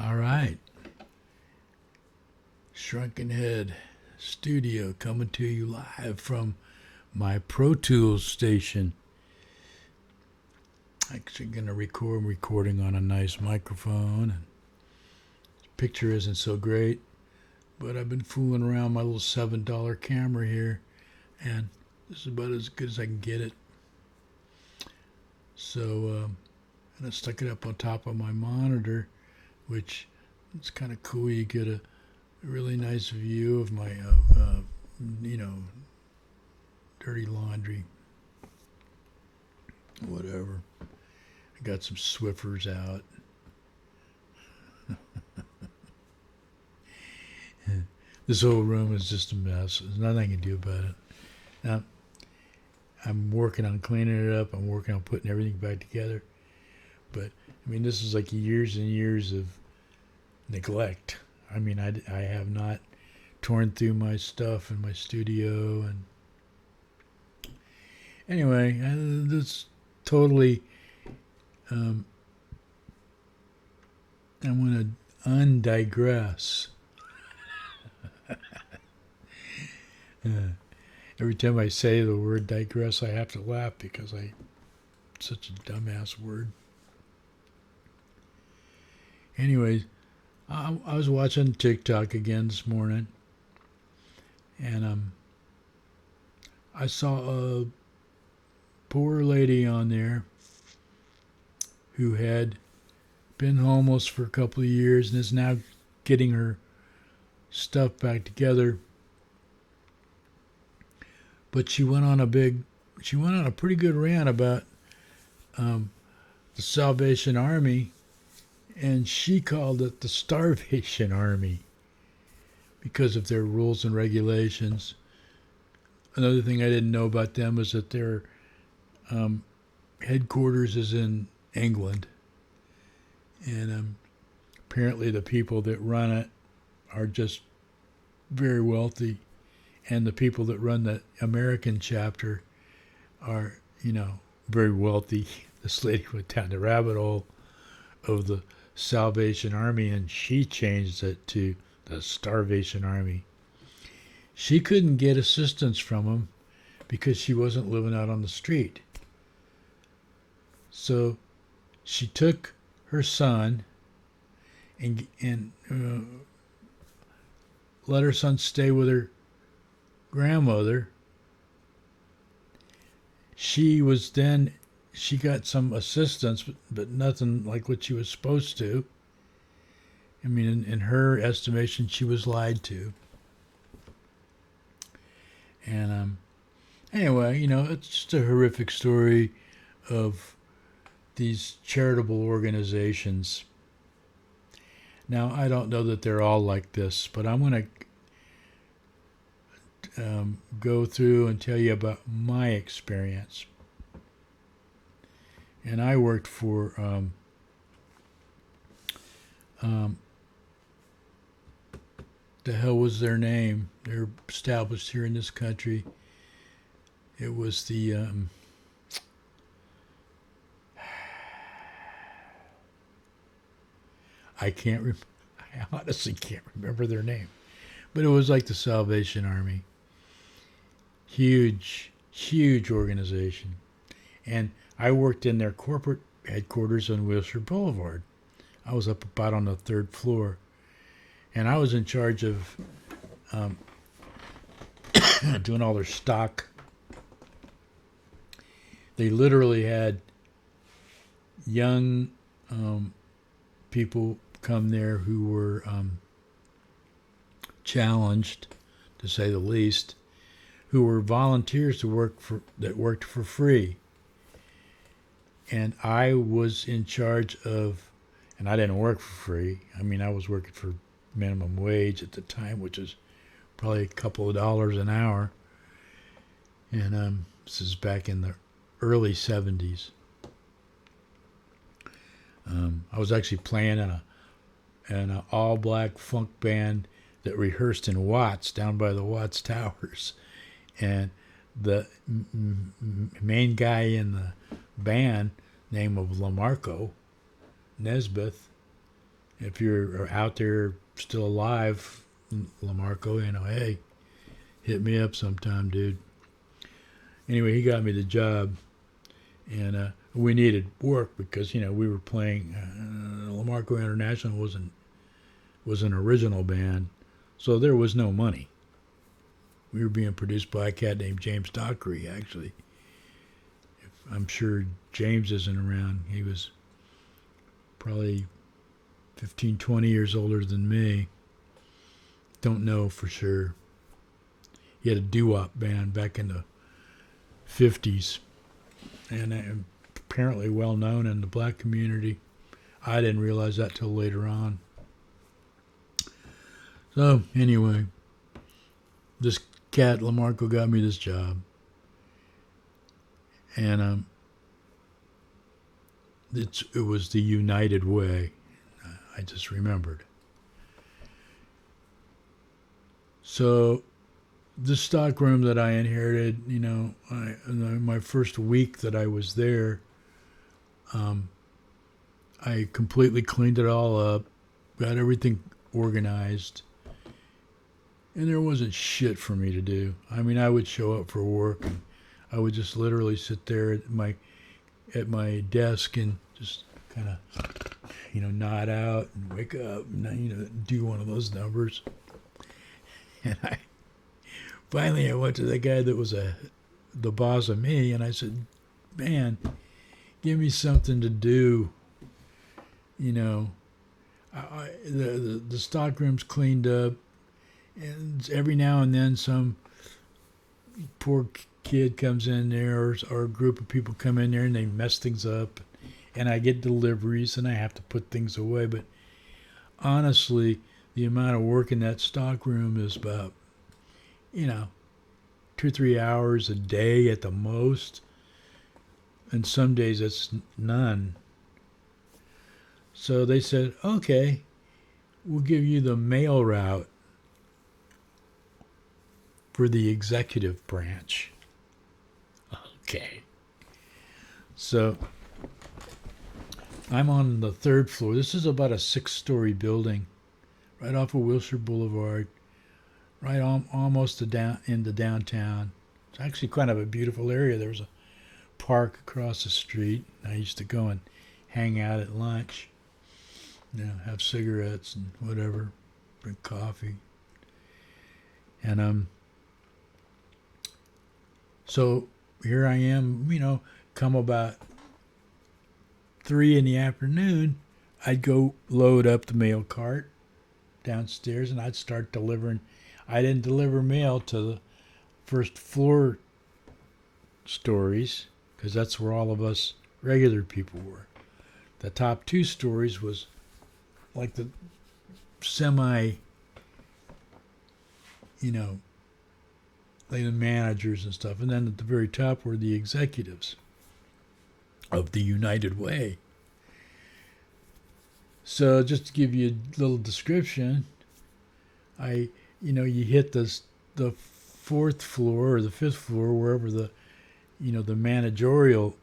All right. Shrunken Head Studio coming to you live from my Pro Tools station. Actually going to recording on a nice microphone. And picture isn't so great, but I've been fooling around my little $7 camera here, and this is about as good as I can get it. So and I stuck it up on top of my monitor, which it's kind of cool. You get a really nice view of my, dirty laundry, whatever. I got some Swiffers out. This whole room is just a mess. There's nothing I can do about it. Now, I'm working on cleaning it up. I'm working on putting everything back together. But, I mean, this is like years and years of neglect. I mean, I have not torn through my stuff in my studio. And anyway, this totally, I'm going to undigress. Every time I say the word digress, I have to laugh because it's such a dumbass word. Anyways, I was watching TikTok again this morning, and I saw a poor lady on there who had been homeless for a couple of years and is now getting her stuff back together. But she went on a pretty good rant about the Salvation Army, and she called it the Starvation Army because of their rules and regulations. Another thing I didn't know about them is that their headquarters is in England, and apparently the people that run it are just very wealthy, and the people that run the American chapter are, very wealthy. This lady went down the rabbit hole of the Salvation Army, and she changed it to the Starvation Army. She couldn't get assistance from them because she wasn't living out on the street. So she took her son and let her son stay with her grandmother. She got some assistance, but nothing like what she was supposed to. I mean, in her estimation, she was lied to. And anyway, it's just a horrific story of these charitable organizations. Now, I don't know that they're all like this, but I'm going to go through and tell you about my experience. And I worked for the hell was their name? They're established here in this country. It was the I honestly can't remember their name, but it was like the Salvation Army. Huge organization, and I worked in their corporate headquarters on Wilshire Boulevard. I was up about on the third floor, and I was in charge of doing all their stock. They literally had young people come there who were challenged, to say the least, who were volunteers that worked for free. And I was in charge of, and I didn't work for free. I mean, I was working for minimum wage at the time, which is probably a couple of dollars an hour. And this is back in the early 70s. I was actually playing in an all-black funk band that rehearsed in Watts, down by the Watts Towers. And the main guy in the band, name of Lamarco Nesbeth, If you're out there still alive, Lamarco, hey, hit me up sometime, dude. Anyway, he got me the job, and we needed work because we were playing. Lamarco International was an original band, so there was no money. We were being produced by a cat named James Dockery, actually. I'm sure James isn't around. He was probably 15, 20 years older than me. Don't know for sure. He had a doo-wop band back in the 50s, and apparently well known in the black community. I didn't realize that till later on. So anyway, this cat Lamarco got me this job, and it was the United Way. I just remembered. So the stock room that I inherited, my first week that I was there, I completely cleaned it all up, got everything organized, and there wasn't shit for me to do. I mean, I would show up for work, and I would just literally sit there at my desk and just kind of, nod out and wake up and, do one of those numbers. And finally I went to the guy that was the boss of me, and I said, man, give me something to do. The stock room's cleaned up, and every now and then some poor kid comes in there, or a group of people come in there and they mess things up, and I get deliveries and I have to put things away. But honestly, the amount of work in that stock room is about 2 or 3 hours a day at the most, and some days it's none. So they said, okay, we'll give you the mail route for the executive branch. Okay. So I'm on the 3rd floor. This is about a 6-story building right off of Wilshire Boulevard, right almost into downtown. It's actually kind of a beautiful area. There's a park across the street. I used to go and hang out at lunch, have cigarettes and whatever, drink coffee. And so here I am, come about 3 in the afternoon, I'd go load up the mail cart downstairs and I'd start delivering. I didn't deliver mail to the 1st floor stories because that's where all of us regular people were. The top 2 stories was like the semi, like the managers and stuff. And then at the very top were the executives of the United Way. So just to give you a little description, you hit the 4th floor or the 5th floor, wherever the managerial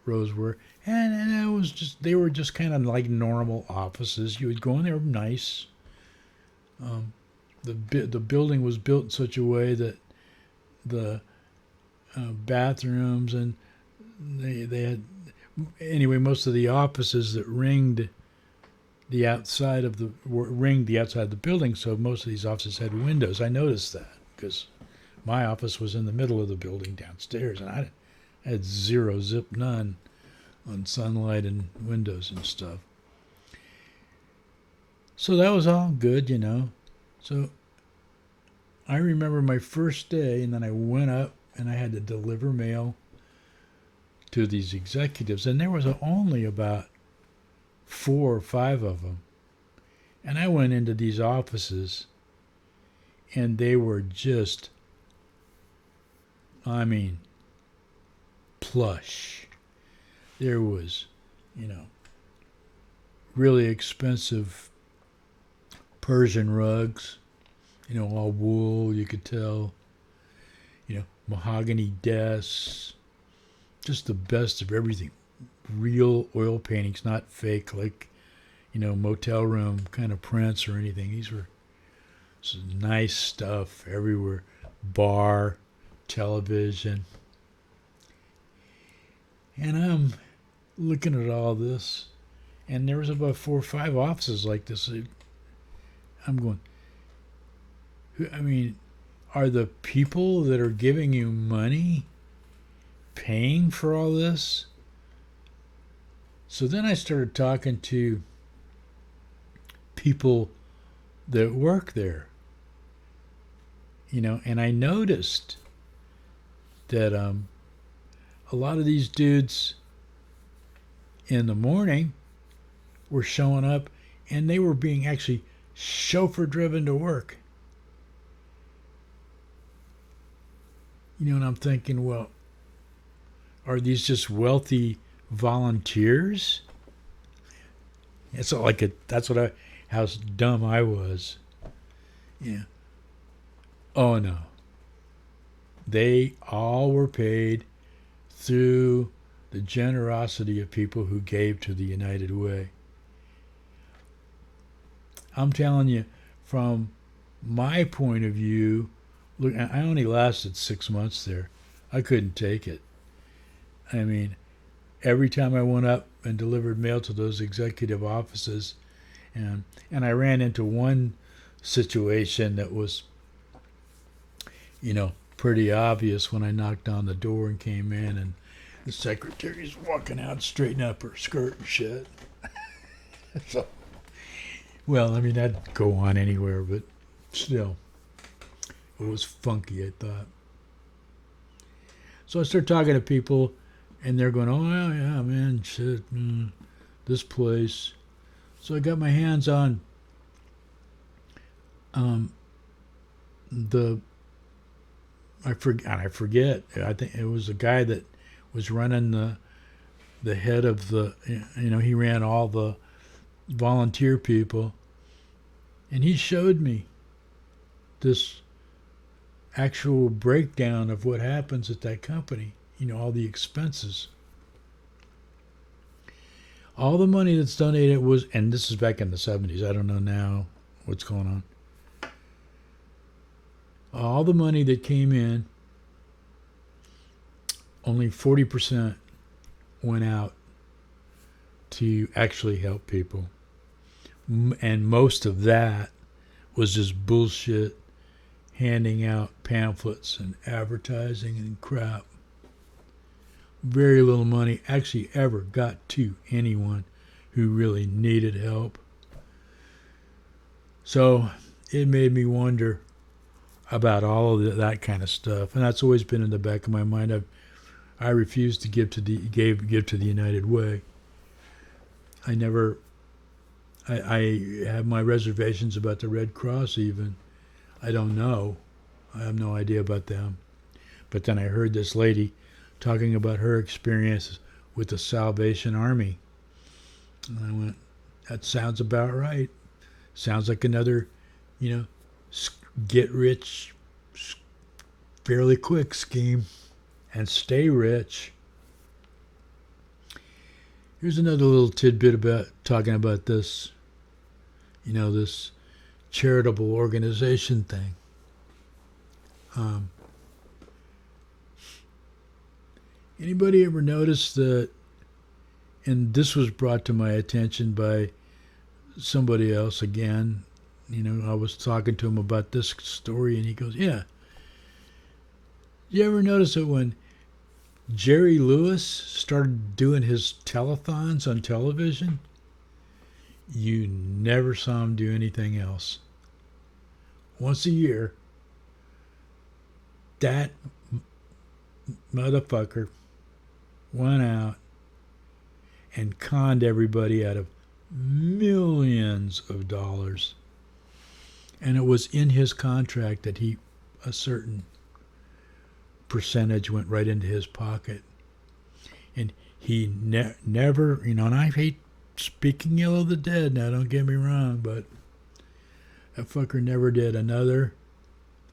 rows were, and it was they were just kind of like normal offices. You would go in there, nice. The building was built in such a way that the bathrooms and they had, anyway, most of the offices that ringed the outside of the building, so most of these offices had windows. I noticed that because my office was in the middle of the building downstairs, and I had zero, none on sunlight and windows and stuff. So that was all good, So I remember my first day, and then I went up and I had to deliver mail to these executives, and there was only about 4 or 5 of them. And I went into these offices, and they were just, plush. There was, really expensive Persian rugs, all wool, you could tell, mahogany desks, just the best of everything. real oil paintings, not fake, like, motel room kind of prints or anything. These were some nice stuff everywhere. Bar, television. And I'm looking at all this, and there was about 4 or 5 offices like this. I'm going, I mean, are the people that are giving you money paying for all this? So then I started talking to people that work there, and I noticed that a lot of these dudes in the morning were showing up, and they were being actually chauffeur driven to work. And I'm thinking, well, are these just wealthy volunteers? It's all like how dumb I was. Yeah. Oh no. They all were paid through the generosity of people who gave to the United Way. I'm telling you, from my point of view, look, I only lasted 6 months there. I couldn't take it. I mean, every time I went up and delivered mail to those executive offices, and I ran into one situation that was, pretty obvious when I knocked on the door and came in, and the secretary's walking out, straightening up her skirt and shit. So, well, I mean, that'd go on anywhere, but still, it was funky, I thought. So I started talking to people, and they're going, oh, yeah, man, shit, this place. So I got my hands on I forget. I think it was a guy that was running the head of the, he ran all the volunteer people, and he showed me this actual breakdown of what happens at that company, all the expenses. All the money that's donated was, and this is back in the 70s, I don't know now what's going on. All the money that came in, only 40% went out to actually help people. And most of that was just bullshit, handing out pamphlets and advertising and crap. Very little money actually ever got to anyone who really needed help. So it made me wonder about all of that kind of stuff, and that's always been in the back of my mind. I refused to give to the United Way. I have my reservations about the Red Cross even. I don't know. I have no idea about them. But then I heard this lady talking about her experiences with the Salvation Army. And I went, that sounds about right. Sounds like another, get rich fairly quick scheme and stay rich. Here's another little tidbit about talking about this, this charitable organization thing. Anybody ever notice that, and this was brought to my attention by somebody else again, I was talking to him about this story, and he goes, yeah. You ever notice that when Jerry Lewis started doing his telethons on television, you never saw him do anything else? Once a year, that motherfucker went out and conned everybody out of millions of dollars. And it was in his contract that a certain percentage went right into his pocket. And he never, and I hate speaking ill of the dead now, don't get me wrong, but that fucker never did another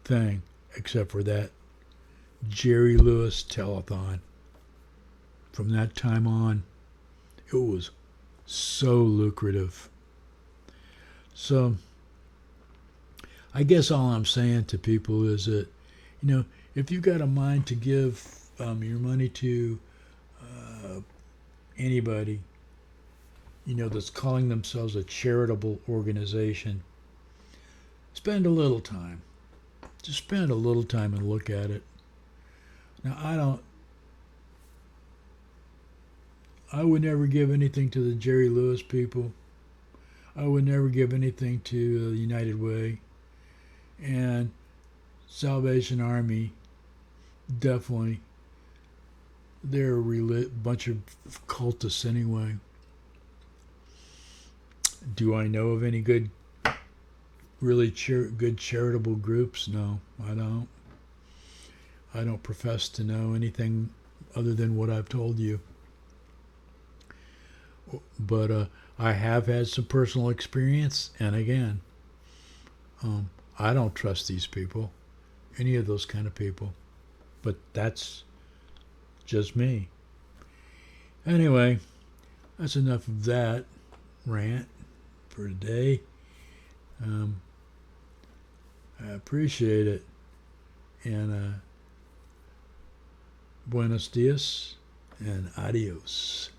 thing except for that Jerry Lewis telethon. From that time on, It was so lucrative. So I guess all I'm saying to people is that, if you've got a mind to give your money to anybody, that's calling themselves a charitable organization, spend a little time. Just spend a little time and look at it. Now, I would never give anything to the Jerry Lewis people. I would never give anything to the United Way. And Salvation Army, definitely, they're a bunch of cultists anyway. Do I know of any really good charitable groups? No, I don't. I don't profess to know anything other than what I've told you. But I have had some personal experience, and again, I don't trust these people, any of those kind of people. But that's just me. Anyway, that's enough of that rant for today. I appreciate it. And buenos dias and adios.